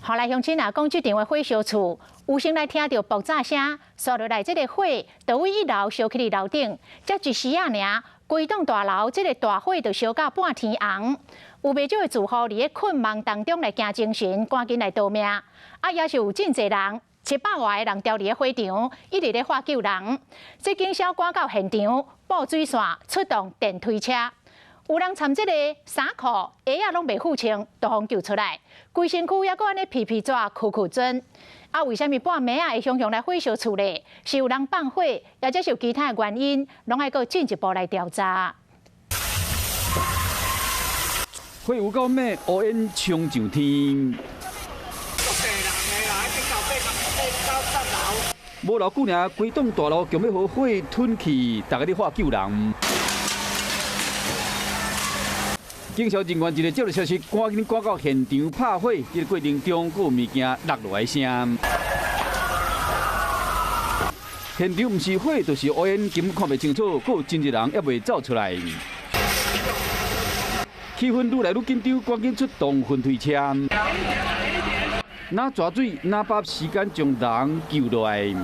后来乡亲啊讲，这场的火烧厝，有先来听到爆炸声，刷落来这个火，就位1楼烧去2楼顶，才一时啊尔，规栋大楼这个大火就烧到半天红。有不少的住户伫咧困梦当中来惊精神，赶紧来逃命。也是有真侪人，700外个人掉伫咧火场，一直咧喊救人。这警消赶到现场，布水线，出动电推车。有人参这个衫裤、鞋啊拢袂付清，都互救出来。规身躯还阁安尼皮皮纸、苦针。为什么半暝会熊来火烧厝咧？是有人放火，或者是有其他的原因，拢爱阁进一步来调查。火有够猛，乌烟冲上天。无偌久尔，规栋大楼强要互火吞去，大家咧喊救人。警消人员一个接到消息，赶紧赶到现场拍火。这个过程中，阁有物件落落来声。现场毋是火，就是乌烟，根本看袂清楚，阁有真侪人还未走出来。气氛愈来愈紧张，赶紧出动分推车，哪抓水哪把时间将人救落来。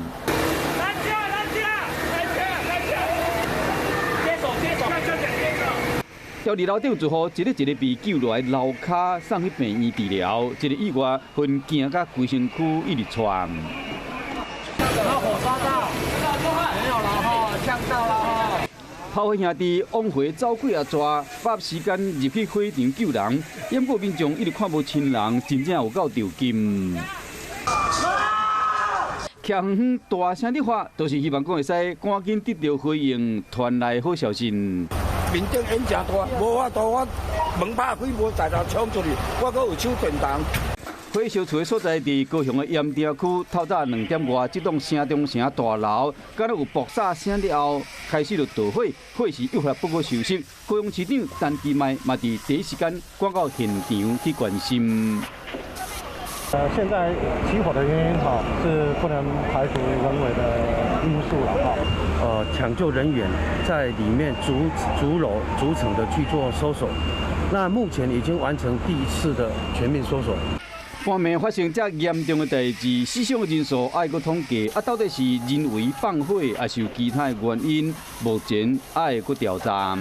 到2楼顶之后，一个被救落来，楼骹送去病院治疗。一个意外，分惊甲规身躯一直窜。火抓到，没有了哈，呛到了哈。炮火兄弟往回走过啊抓，把时间入去火场救人。淹过民众一直看无亲人，真正有够着急。强大声的话，都是希望讲会使赶紧得到回应，传来好消息。民众烟真大，无法度，我门拍开，无在头冲出去，我阁有手电筒。火烧厝的所在伫高雄的盐埕区，透早2点外，这栋城中城大楼，敢若有爆炸声了后，开始就导火，火势愈发不可收拾。高雄市长陈其迈嘛伫第一时间赶到现场去关心。现在起火的原因是不能排除人为的因素了抢救人员在里面逐层的去做搜索，那目前已经完成第1次的全面搜索。半暝发生这严重的代志，死伤的人数还阁统计，到底是人为放火，还是有其他的原因？目前还会阁调查。